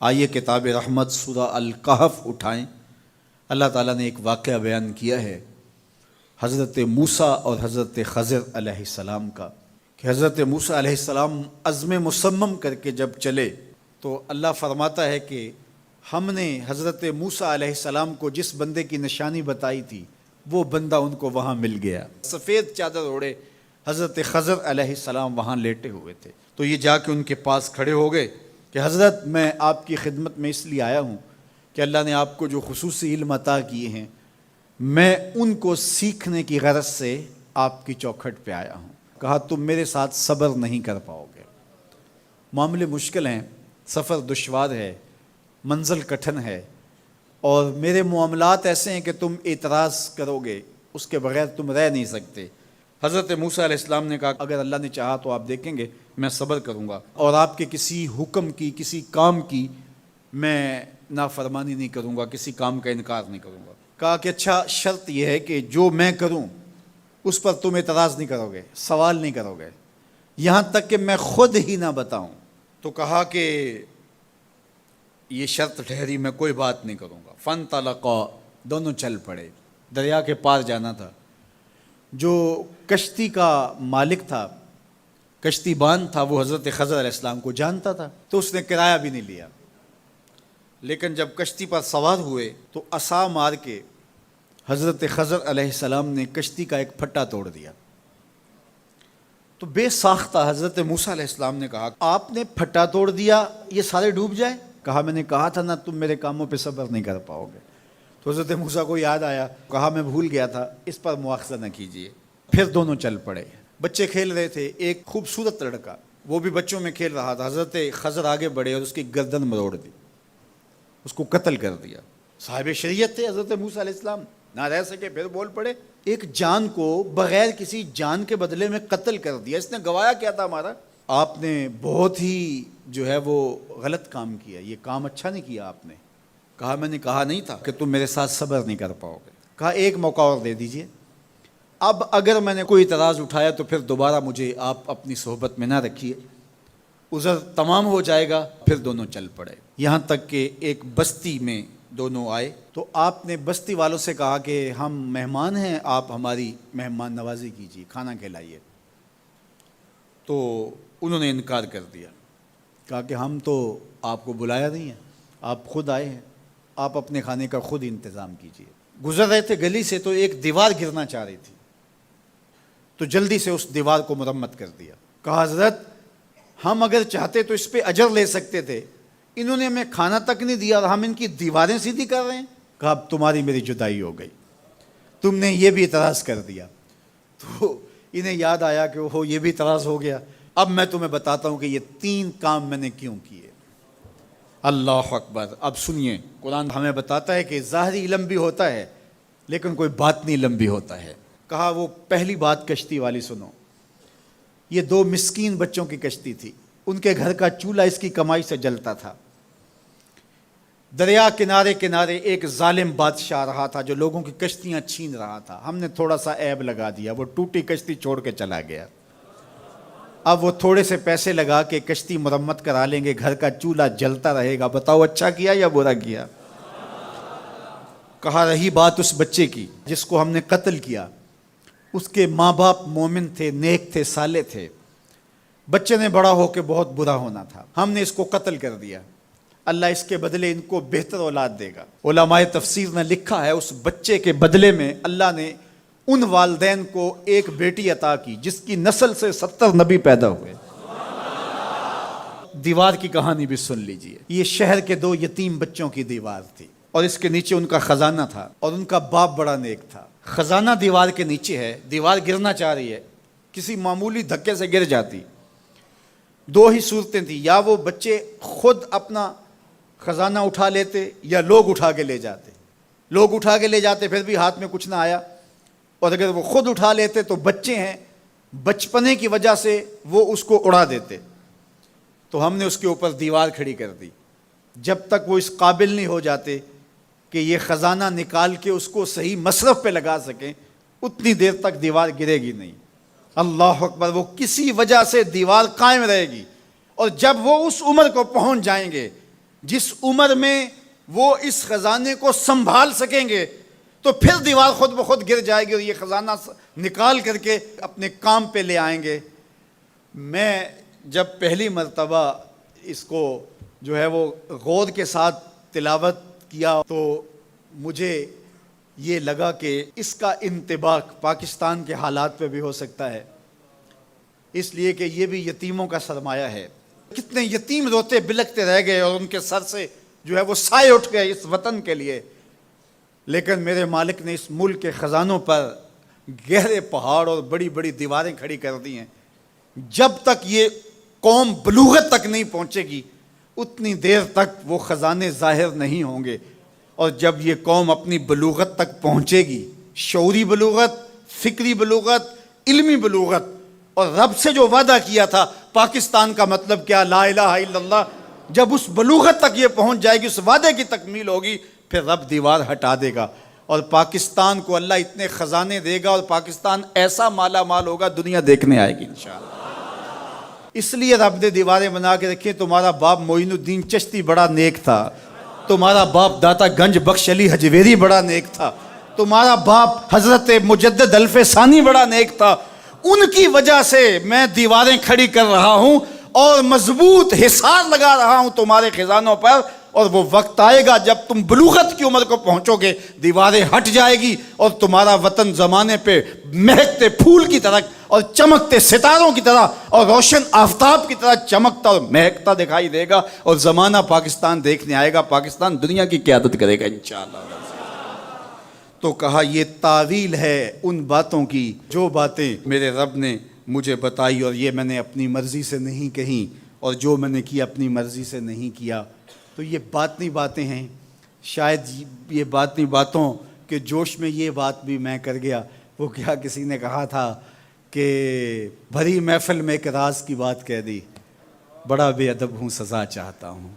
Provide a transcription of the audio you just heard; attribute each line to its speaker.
Speaker 1: آئیے کتاب رحمت سورہ الکہف اٹھائیں۔ اللہ تعالیٰ نے ایک واقعہ بیان کیا ہے حضرت موسیٰ اور حضرت خضر علیہ السلام کا، کہ حضرت موسیٰ علیہ السلام عزم مصمم کر کے جب چلے تو اللہ فرماتا ہے کہ ہم نے حضرت موسیٰ علیہ السلام کو جس بندے کی نشانی بتائی تھی وہ بندہ ان کو وہاں مل گیا۔ سفید چادر اوڑے حضرت خضر علیہ السلام وہاں لیٹے ہوئے تھے، تو یہ جا کے ان کے پاس کھڑے ہو گئے کہ حضرت میں آپ کی خدمت میں اس لیے آیا ہوں کہ اللہ نے آپ کو جو خصوصی علم عطا کیے ہیں میں ان کو سیکھنے کی غرض سے آپ کی چوکھٹ پہ آیا ہوں۔ کہا تم میرے ساتھ صبر نہیں کر پاؤ گے، معاملے مشکل ہیں، سفر دشوار ہے، منزل کٹھن ہے، اور میرے معاملات ایسے ہیں کہ تم اعتراض کرو گے اس کے بغیر تم رہ نہیں سکتے۔ حضرت موسیٰ علیہ السلام نے کہا اگر اللہ نے چاہا تو آپ دیکھیں گے میں صبر کروں گا، اور آپ کے کسی حکم کی کسی کام کی میں نافرمانی نہیں کروں گا، کسی کام کا انکار نہیں کروں گا۔ کہا کہ اچھا شرط یہ ہے کہ جو میں کروں اس پر تم اعتراض نہیں کرو گے، سوال نہیں کرو گے، یہاں تک کہ میں خود ہی نہ بتاؤں۔ تو کہا کہ یہ شرط ٹھہری، میں کوئی بات نہیں کروں گا۔ فانطلقا، دونوں چل پڑے، دریا کے پار جانا تھا۔ جو کشتی کا مالک تھا، کشتی بان تھا، وہ حضرت خضر علیہ السلام کو جانتا تھا، تو اس نے کرایہ بھی نہیں لیا، لیکن جب کشتی پر سوار ہوئے تو عصا مار کے حضرت خضر علیہ السلام نے کشتی کا ایک پھٹا توڑ دیا۔ تو بے ساختہ حضرت موسیٰ علیہ السلام نے کہا آپ نے پھٹا توڑ دیا، یہ سارے ڈوب جائیں؟ کہا میں نے کہا تھا نا تم میرے کاموں پہ صبر نہیں کر پاؤ گے۔ تو حضرت موسیٰ کو یاد آیا، کہا میں بھول گیا تھا، اس پر مواخذہ نہ کیجیے۔ پھر دونوں چل پڑے۔ بچے کھیل رہے تھے، ایک خوبصورت لڑکا وہ بھی بچوں میں کھیل رہا تھا۔ حضرت خضر آگے بڑھے اور اس کی گردن مروڑ دی، اس کو قتل کر دیا۔ صاحب شریعت تھے حضرت موسیٰ علیہ السلام، نہ رہ سکے، پھر بول پڑے ایک جان کو بغیر کسی جان کے بدلے میں قتل کر دیا، اس نے گوایا کیا تھا ہمارا؟ آپ نے بہت ہی جو ہے وہ غلط کام کیا، یہ کام اچھا نہیں کیا آپ نے۔ کہا میں نے کہا نہیں تھا کہ تم میرے ساتھ صبر نہیں کر پاؤ گے۔ کہا ایک موقع اور دے دیجئے، اب اگر میں نے کوئی اعتراض اٹھایا تو پھر دوبارہ مجھے آپ اپنی صحبت میں نہ رکھیے، عذر تمام ہو جائے گا۔ پھر دونوں چل پڑے، یہاں تک کہ ایک بستی میں دونوں آئے تو آپ نے بستی والوں سے کہا کہ ہم مہمان ہیں، آپ ہماری مہمان نوازی کیجیے، کھانا کھلائیے۔ تو انہوں نے انکار کر دیا، کہا کہ ہم تو آپ کو بلایا نہیں ہے، آپ خود آئے ہیں، آپ اپنے کھانے کا خود انتظام کیجیے۔ گزر رہے تھے گلی سے تو ایک دیوار گرنا چاہ رہی تھی، تو جلدی سے اس دیوار کو مرمت کر دیا۔ کہا حضرت ہم اگر چاہتے تو اس پہ اجر لے سکتے تھے، انہوں نے ہمیں کھانا تک نہیں دیا اور ہم ان کی دیواریں سیدھی کر رہے ہیں۔ کہا اب تمہاری میری جدائی ہو گئی، تم نے یہ بھی اعتراض کر دیا۔ تو انہیں یاد آیا کہ وہ یہ بھی اعتراض ہو گیا۔ اب میں تمہیں بتاتا ہوں کہ یہ 3 کام میں نے کیوں کیے۔ اللہ اکبر۔ اب سنیے، قرآن ہمیں بتاتا ہے کہ ظاہری علم بھی ہوتا ہے لیکن کوئی باطنی علم بھی ہوتا ہے۔ کہا وہ پہلی بات کشتی والی سنو، یہ 2 مسکین بچوں کی کشتی تھی، ان کے گھر کا چولہا اس کی کمائی سے جلتا تھا۔ دریا کنارے کنارے ایک ظالم بادشاہ رہا تھا جو لوگوں کی کشتیاں چھین رہا تھا، ہم نے تھوڑا سا عیب لگا دیا، وہ ٹوٹی کشتی چھوڑ کے چلا گیا۔ اب وہ تھوڑے سے پیسے لگا کے کشتی مرمت کرا لیں گے، گھر کا چولہا جلتا رہے گا، بتاؤ اچھا کیا یا برا کیا؟ کہا رہی بات اس بچے کی جس کو ہم نے قتل کیا، اس کے ماں باپ مومن تھے، نیک تھے، صالح تھے، بچے نے بڑا ہو کے بہت برا ہونا تھا، ہم نے اس کو قتل کر دیا، اللہ اس کے بدلے ان کو بہتر اولاد دے گا۔ علماء تفسیر نے لکھا ہے اس بچے کے بدلے میں اللہ نے ان والدین کو ایک بیٹی عطا کی جس کی نسل سے 70 نبی پیدا ہوئے۔ دیوار کی کہانی بھی سن لیجئے، یہ شہر کے 2 یتیم بچوں کی دیوار تھی اور اس کے نیچے ان کا خزانہ تھا، اور ان کا باپ بڑا نیک تھا۔ خزانہ دیوار کے نیچے ہے، دیوار گرنا چاہ رہی ہے، کسی معمولی دھکے سے گر جاتی۔ 2 ہی صورتیں تھیں، یا وہ بچے خود اپنا خزانہ اٹھا لیتے یا لوگ اٹھا کے لے جاتے۔ لوگ اٹھا کے لے جاتے پھر بھی ہاتھ میں کچھ نہ آیا، اور اگر وہ خود اٹھا لیتے تو بچے ہیں، بچپنے کی وجہ سے وہ اس کو اڑا دیتے۔ تو ہم نے اس کے اوپر دیوار کھڑی کر دی، جب تک وہ اس قابل نہیں ہو جاتے کہ یہ خزانہ نکال کے اس کو صحیح مصرف پہ لگا سکیں، اتنی دیر تک دیوار گرے گی نہیں۔ اللہ اکبر۔ وہ کسی وجہ سے دیوار قائم رہے گی، اور جب وہ اس عمر کو پہنچ جائیں گے جس عمر میں وہ اس خزانے کو سنبھال سکیں گے تو پھر دیوار خود بخود گر جائے گی اور یہ خزانہ نکال کر کے اپنے کام پہ لے آئیں گے۔ میں جب پہلی مرتبہ اس کو جو ہے وہ غور کے ساتھ تلاوت کیا تو مجھے یہ لگا کہ اس کا انطباق پاکستان کے حالات پہ بھی ہو سکتا ہے، اس لیے کہ یہ بھی یتیموں کا سرمایہ ہے۔ کتنے یتیم روتے بلکتے رہ گئے اور ان کے سر سے جو ہے وہ سائے اٹھ گئے اس وطن کے لیے، لیکن میرے مالک نے اس ملک کے خزانوں پر گہرے پہاڑ اور بڑی بڑی دیواریں کھڑی کر دی ہیں۔ جب تک یہ قوم بلوغت تک نہیں پہنچے گی اتنی دیر تک وہ خزانے ظاہر نہیں ہوں گے، اور جب یہ قوم اپنی بلوغت تک پہنچے گی، شعوری بلوغت، فکری بلوغت، علمی بلوغت، اور رب سے جو وعدہ کیا تھا پاکستان کا مطلب کیا، لا الہ الا اللہ، جب اس بلوغت تک یہ پہنچ جائے گی، اس وعدے کی تکمیل ہوگی، پھر رب دیوار ہٹا دے گا اور پاکستان کو اللہ اتنے خزانے دے گا اور پاکستان ایسا مالا مال ہوگا دنیا دیکھنے آئے گی انشاءاللہ۔ اس لیے رب نے دیواریں بنا کے رکھی۔ تمہارا باپ معین الدین چشتی بڑا نیک تھا، تمہارا باپ داتا گنج بخش علی حجویری بڑا نیک تھا، تمہارا باپ حضرت مجدد الف ثانی بڑا نیک تھا، ان کی وجہ سے میں دیواریں کھڑی کر رہا ہوں اور مضبوط حصار لگا رہا ہوں تمہارے خزانوں پر، اور وہ وقت آئے گا جب تم بلوغت کی عمر کو پہنچو گے، دیواریں ہٹ جائے گی اور تمہارا وطن زمانے پہ مہکتے پھول کی طرح اور چمکتے ستاروں کی طرح اور روشن آفتاب کی طرح چمکتا اور مہکتا دکھائی دے گا، اور زمانہ پاکستان دیکھنے آئے گا، پاکستان دنیا کی قیادت کرے گا انشاءاللہ۔ تو کہا یہ تعویل ہے ان باتوں کی جو باتیں میرے رب نے مجھے بتائی، اور یہ میں نے اپنی مرضی سے نہیں کہیں، اور جو میں نے کیا اپنی مرضی سے نہیں کیا۔ تو یہ باطنی باتیں ہیں، شاید یہ باطنی باتوں کے جوش میں یہ بات بھی میں کر گیا۔ وہ کیا کسی نے کہا تھا کہ بھری محفل میں ایک راز کی بات کہہ دی، بڑا بے ادب ہوں سزا چاہتا ہوں۔